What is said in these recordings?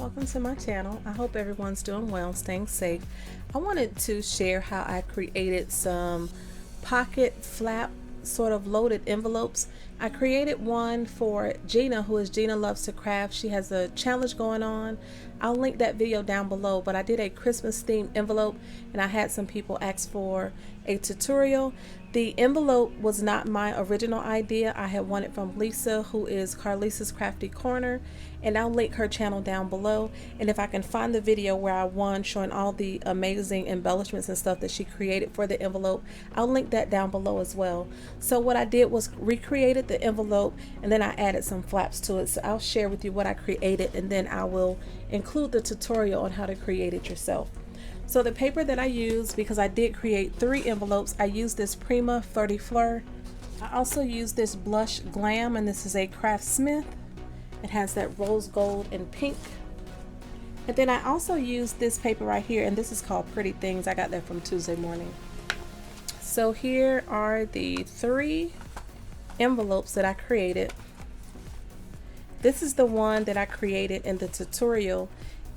welcome to my channel. I hope everyone's doing well, staying safe. I wanted to share how I created some pocket flap sort of loaded envelopes. I created one for Gina, who is Gina Loves to Craft. She has a challenge going on. I'll link that video down below, but I did a Christmas themed envelope and I had some people ask for a tutorial. The envelope was not my original idea. I had won it from Lisa, who is Carlisa's Crafty Corner, and I'll link her channel down below. And if I can find the video where I won showing all the amazing embellishments and stuff that she created for the envelope, I'll link that down below as well. So what I did was recreated the envelope and then I added some flaps to it. So I'll share with you what I created and then I will include the tutorial on how to create it yourself. So the paper that I used, because I did create 3 envelopes, I used this Prima Flirty Fleur. I also used this Blush Glam, and this is a Craftsmith. It has that rose gold and pink. And then I also used this paper right here, and this is called Pretty Things. I got that from Tuesday Morning. So here are the 3 envelopes that I created. This is the one that I created in the tutorial.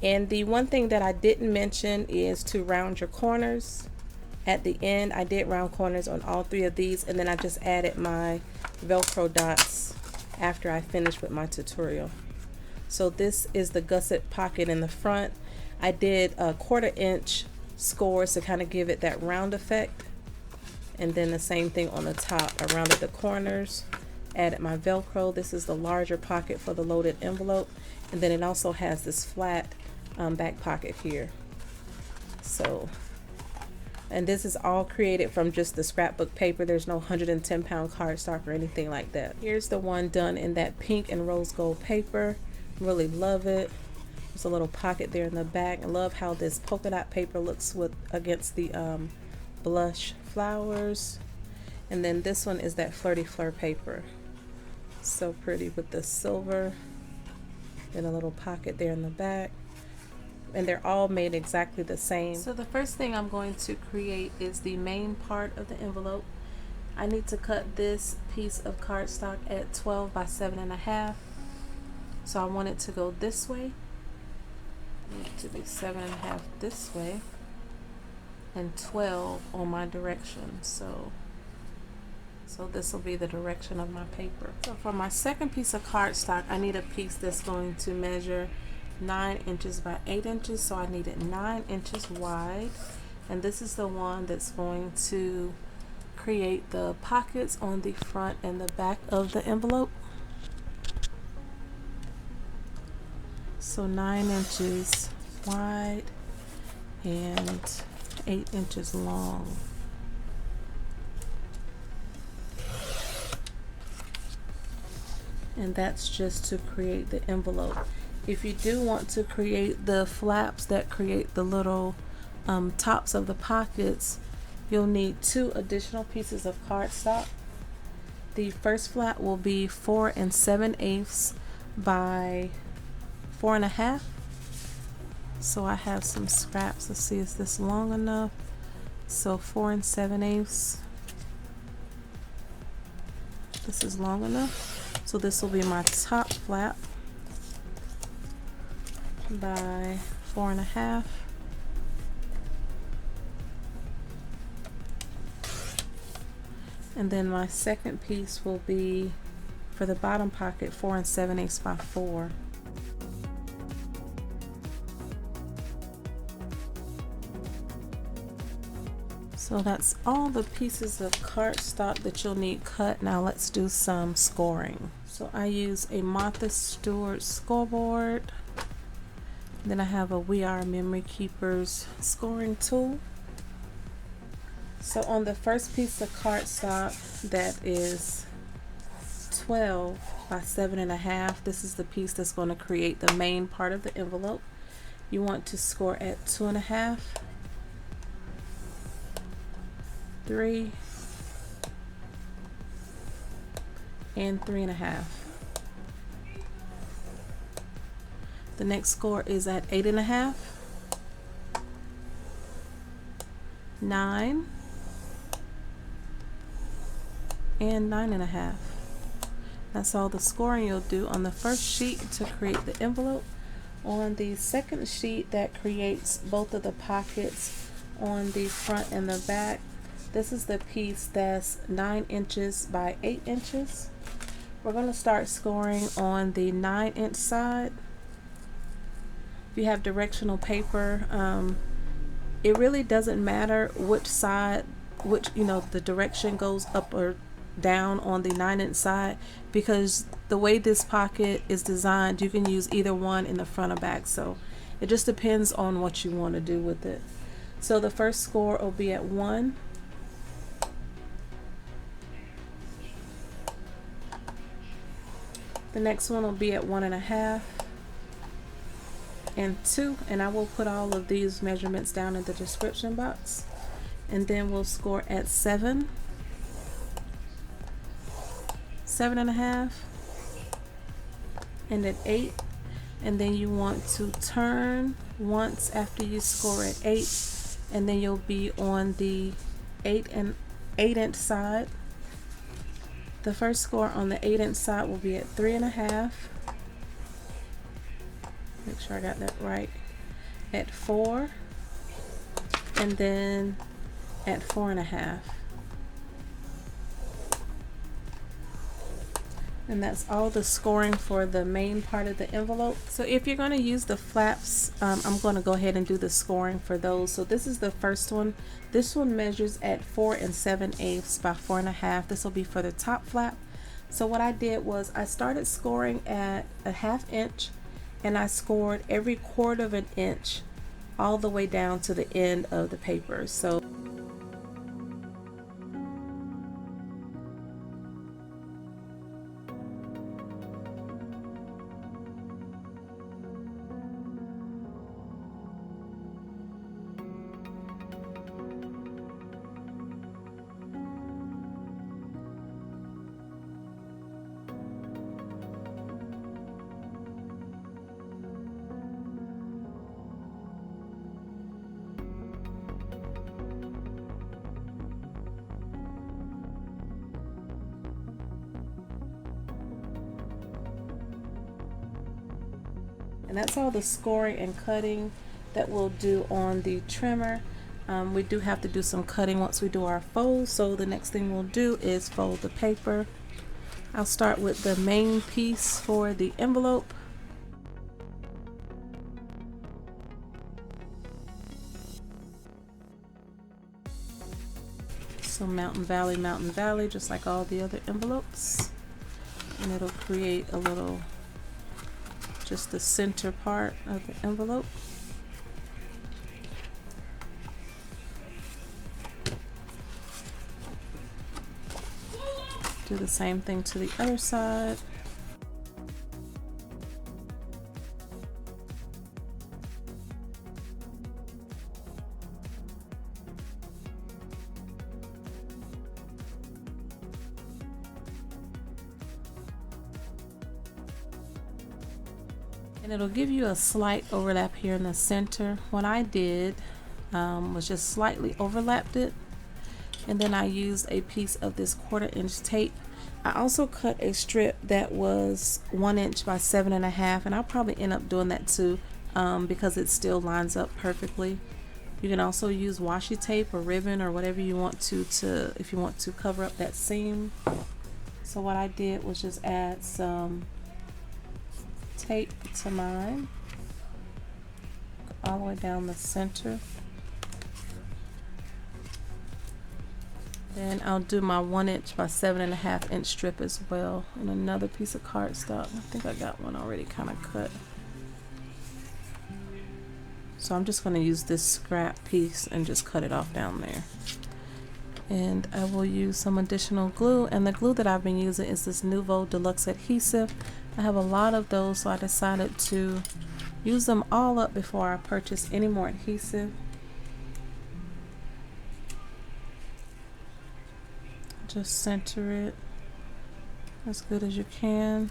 And the one thing that I didn't mention is to round your corners. At the end, I did round corners on all 3 of these, and then I just added my Velcro dots after I finished with my tutorial. So this is the gusset pocket in the front. I did a 1/4 inch scores to kind of give it that round effect. And then the same thing on the top. I rounded the corners, added my Velcro. This is the larger pocket for the loaded envelope. And then it also has this flat back pocket here. So, and this is all created from just the scrapbook paper. There's no 110-pound cardstock or anything like that. Here's the one done in that pink and rose gold paper. Really love it. There's a little pocket there in the back. I love how this polka dot paper looks with against the blush flowers. And then this one is that Flirty Fleur paper. So pretty with the silver and a little pocket there in the back. And they're all made exactly the same. So the first thing I'm going to create is the main part of the envelope. I need to cut this piece of cardstock at 12 by 7.5. So I want it to go this way. I need it to be 7.5 this way and 12 on my direction. So this will be the direction of my paper. So for my second piece of cardstock, I need a piece that's going to measure 9 inches by 8 inches. So I need it 9 inches wide. And this is the one that's going to create the pockets on the front and the back of the envelope. So 9 inches wide and 8 inches long. And that's just to create the envelope. If you do want to create the flaps that create the little tops of the pockets, you'll need 2 additional pieces of cardstock. The first flap will be 4 7/8 by 4.5. So I have some scraps. Let's see, is this long enough? So 4 7/8. This is long enough. So this will be my top flap by 4.5. And then my second piece will be for the bottom pocket 4 7/8 by 4. So that's all the pieces of cardstock that you'll need cut. Now let's do some scoring. So I use a Martha Stewart scoreboard. Then I have a We Are Memory Keepers scoring tool. So on the first piece of cardstock that is 12 by 7.5, this is the piece that's going to create the main part of the envelope. You want to score at 2.5, 3, and 3.5. The next score is at 8.5, 9, and 9.5. That's all the scoring you'll do on the first sheet to create the envelope. On the second sheet that creates both of the pockets on the front and the back, this is the piece that's 9 inches by 8 inches. We're going to start scoring on the 9-inch side. If you have directional paper, it really doesn't matter which side, the direction goes up or down on the 9-inch side, because the way this pocket is designed, you can use either one in the front or back, so it just depends on what you want to do with it. So the first score will be at 1, the next one will be at 1.5 and 2, and I will put all of these measurements down in the description box. And then we'll score at 7, 7.5, and at 8. And then you want to turn once after you score at 8, and then you'll be on the 8-inch side. The first score on the 8-inch side will be at 3.5. Make sure I got that right. At 4, and then at 4.5. And that's all the scoring for the main part of the envelope. So if you're going to use the flaps, I'm going to go ahead and do the scoring for those. So this is the first one. This one measures at 4 7/8 by 4.5. This will be for the top flap. So what I did was I started scoring at a 1/2 inch, and I scored every 1/4 of an inch all the way down to the end of the paper. So and that's all the scoring and cutting that we'll do on the trimmer. We do have to do some cutting once we do our fold, so the next thing we'll do is fold the paper. I'll start with the main piece for the envelope. So Mountain Valley, just like all the other envelopes. And it'll create a little, just the center part of the envelope. Do the same thing to the other side. And it'll give you a slight overlap here in the center. What I did was just slightly overlapped it, and then I used a piece of this 1/4 inch tape. I also cut a strip that was 1 inch by 7.5, and I'll probably end up doing that too, because it still lines up perfectly. You can also use washi tape or ribbon or whatever you want to if you want to cover up that seam. So what I did was just add some tape to mine all the way down the center. Then I'll do my 1 inch by 7.5 inch strip as well, and another piece of cardstock. I think I got one already kind of cut. So I'm just going to use this scrap piece and just cut it off down there. And I will use some additional glue, and the glue that I've been using is this Nouveau Deluxe adhesive. I have a lot of those, so I decided to use them all up before I purchase any more adhesive. Just center it as good as you can.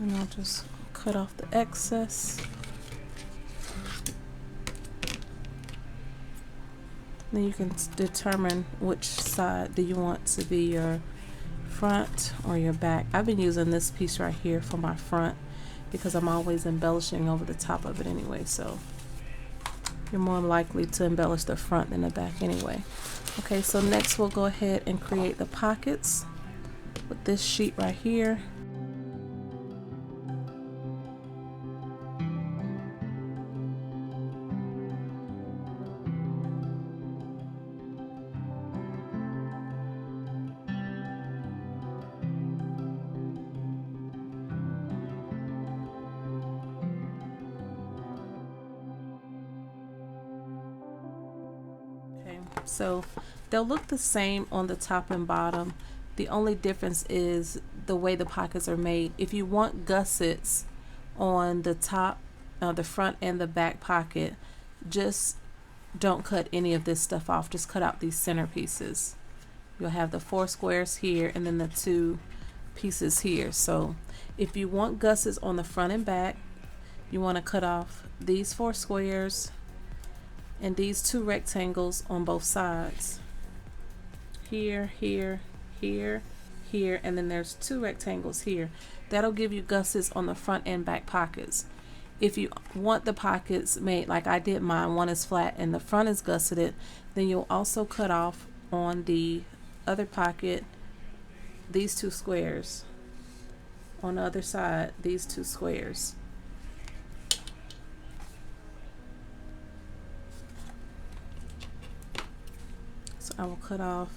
And I'll just cut off the excess. Then you can determine which side do you want to be your front or your back. I've been using this piece right here for my front because I'm always embellishing over the top of it anyway, so you're more likely to embellish the front than the back anyway. Okay, so next we'll go ahead and create the pockets with this sheet right here. So they'll look the same on the top and bottom. The only difference is the way the pockets are made. If you want gussets on the top, the front and the back pocket, just don't cut any of this stuff off. Just cut out these center pieces. You'll have the 4 squares here and then the 2 pieces here. So if you want gussets on the front and back, you want to cut off these 4 squares and these 2 rectangles on both sides. Here, here, here, here, and then there's 2 rectangles here. That'll give you gussets on the front and back pockets. If you want the pockets made like I did mine, one is flat and the front is gusseted, then you'll also cut off on the other pocket these 2 squares. On the other side, these 2 squares. So I will cut off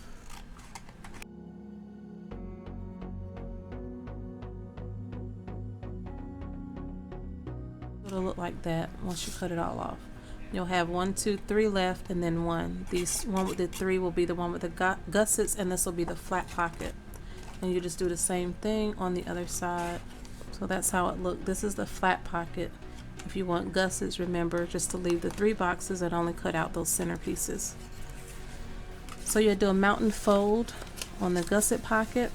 it'll look like that once you cut it all off. You'll have 1, 2, 3 left and then 1. These one with the 3 will be the one with the gussets, and this will be the flat pocket. And you just do the same thing on the other side. So that's how it looks. This is the flat pocket. If you want gussets, remember just to leave the 3 boxes and only cut out those center pieces. So you'll do a mountain fold on the gusset pocket.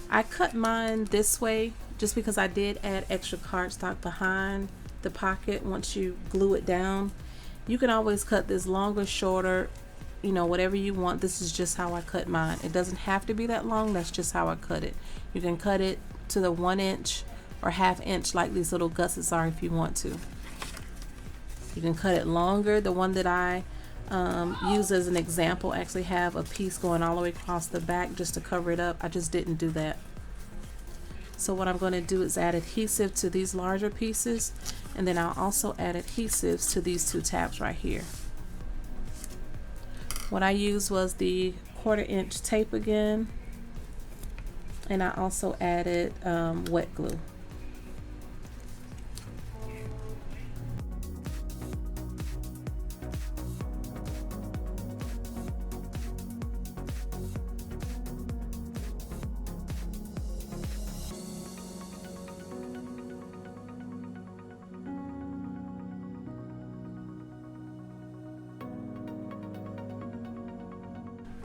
I cut mine this way just because I did add extra cardstock behind the pocket once you glue it down. You can always cut this longer, shorter, you know, whatever you want. This is just how I cut mine. It doesn't have to be that long. That's just how I cut it. You can cut it to the 1 inch or 1/2 inch like these little gussets are if you want to. You can cut it longer. The one that I use as an example actually have a piece going all the way across the back just to cover it up. I just didn't do that. So what I'm going to do is add adhesive to these larger pieces, and then I'll also add adhesives to these 2 tabs right here. What I used was the 1/4 inch tape again, and I also added wet glue.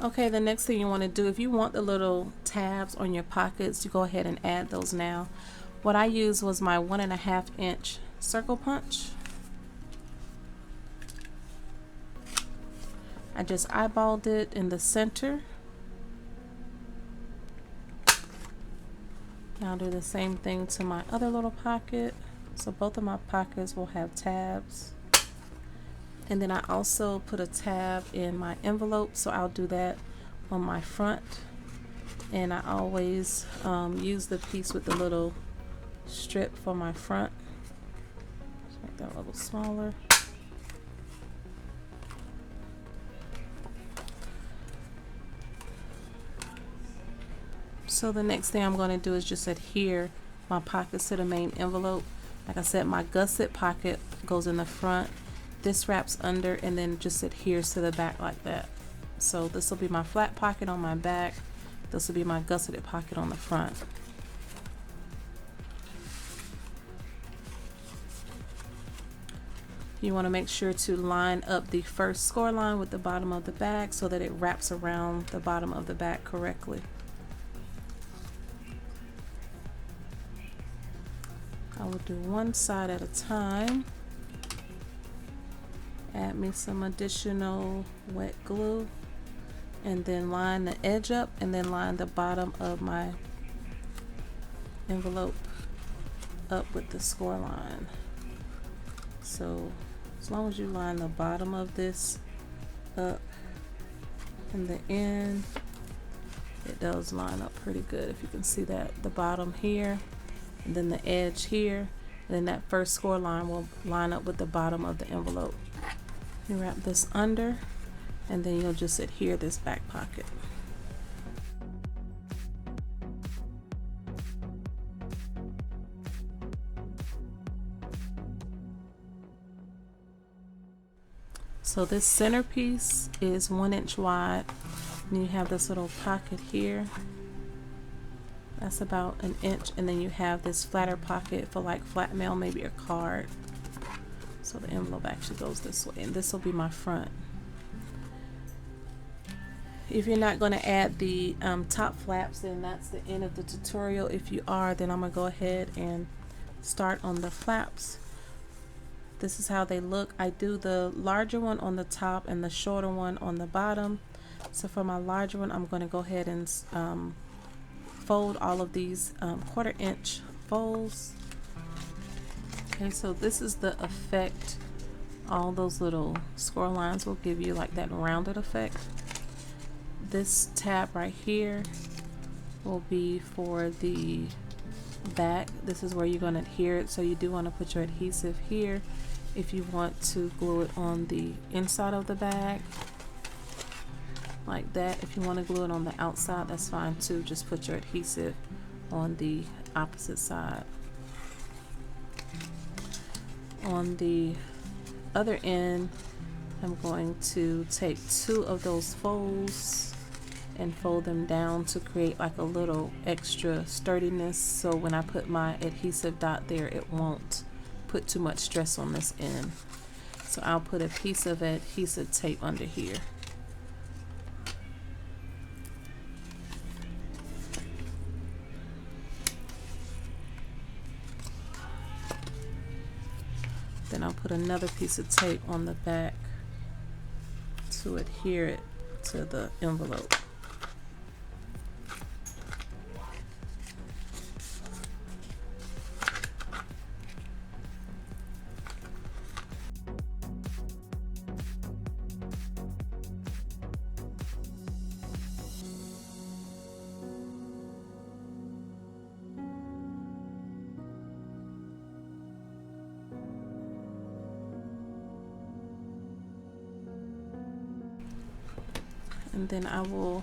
Okay, the next thing you want to do, if you want the little tabs on your pockets, you go ahead and add those now. What I used was my 1.5 inch circle punch. I just eyeballed it in the center. Now I'll do the same thing to my other little pocket. So both of my pockets will have tabs. And then I also put a tab in my envelope, so I'll do that on my front. And I always use the piece with the little strip for my front. Just make that a little smaller. So the next thing I'm going to do is just adhere my pockets to the main envelope. Like I said, my gusset pocket goes in the front. This wraps under and then just adheres to the back like that. So this will be my flat pocket on my back. This will be my gusseted pocket on the front. You want to make sure to line up the first score line with the bottom of the bag so that it wraps around the bottom of the bag correctly. I will do one side at a time. Add me some additional wet glue, and then line the edge up, and then line the bottom of my envelope up with the score line. So as long as you line the bottom of this up and the end, it does line up pretty good. If you can see that, the bottom here and then the edge here, and then that first score line will line up with the bottom of the envelope. You wrap this under, and then you'll just adhere this back pocket. So this centerpiece is 1 inch wide, and you have this little pocket here. That's about 1 inch, and then you have this flatter pocket for like flat mail, maybe a card. So the envelope actually goes this way, and this will be my front. If you're not going to add the top flaps, then that's the end of the tutorial. If you are, then I'm going to go ahead and start on the flaps. This is how they look. I do the larger one on the top and the shorter one on the bottom. So for my larger one, I'm going to go ahead and fold all of these 1/4 inch folds. Okay, so this is the effect. All those little score lines will give you like that rounded effect. This tab right here will be for the back. This is where you're going to adhere it, so you do want to put your adhesive here if you want to glue it on the inside of the bag like that. If you want to glue it on the outside, that's fine too. Just put your adhesive on the opposite side. On the other end, I'm going to take 2 of those folds and fold them down to create like a little extra sturdiness, so when I put my adhesive dot there, it won't put too much stress on this end. So I'll put a piece of adhesive tape under here. Then I'll put another piece of tape on the back to adhere it to the envelope. And then I will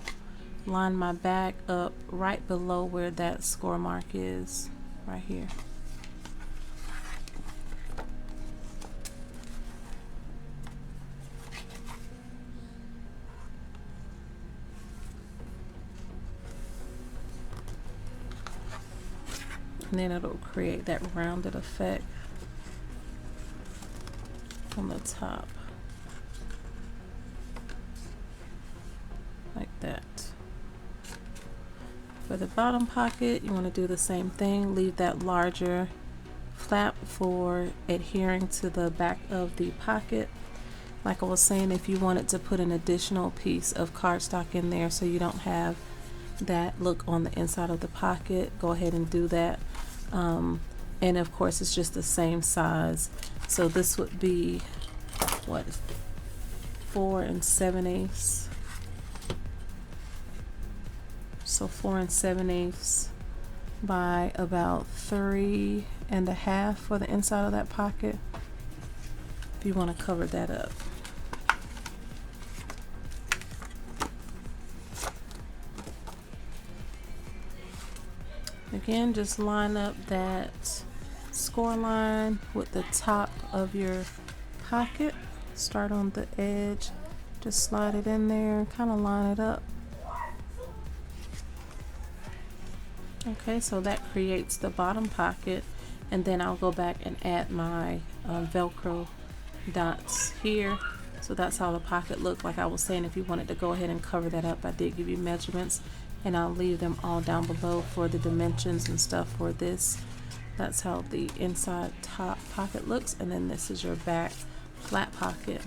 line my bag up right below where that score mark is, right here. And then it'll create that rounded effect on the top. Like that. For the bottom pocket, you want to do the same thing. Leave that larger flap for adhering to the back of the pocket. Like I was saying, if you wanted to put an additional piece of cardstock in there so you don't have that look on the inside of the pocket, go ahead and do that. And of course, it's just the same size. So this would be what, 4 7/8. So 4 7/8 by about 3 1/2 for the inside of that pocket, if you want to cover that up. Again, just line up that score line with the top of your pocket. Start on the edge, just slide it in there and kind of line it up. Okay, so that creates the bottom pocket, and then I'll go back and add my Velcro dots here. So that's how the pocket looked. Like I was saying, if you wanted to go ahead and cover that up, I did give you measurements, and I'll leave them all down below for the dimensions and stuff for this. That's how the inside top pocket looks, and then this is your back flat pocket.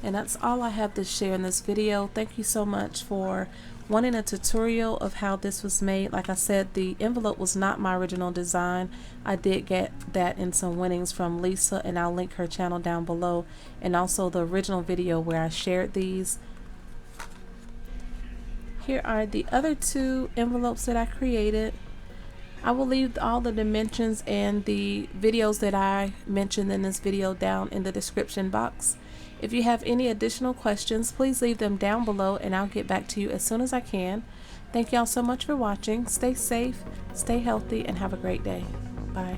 And that's all I have to share in this video. Thank you so much for wanting a tutorial of how this was made. Like I said, the envelope was not my original design. I did get that in some winnings from Lisa, and I'll link her channel down below, and also the original video where I shared these. Here are the other two envelopes that I created. I will leave all the dimensions and the videos that I mentioned in this video down in the description box. If you have any additional questions, please leave them down below and I'll get back to you as soon as I can. Thank y'all so much for watching. Stay safe, stay healthy, and have a great day. Bye.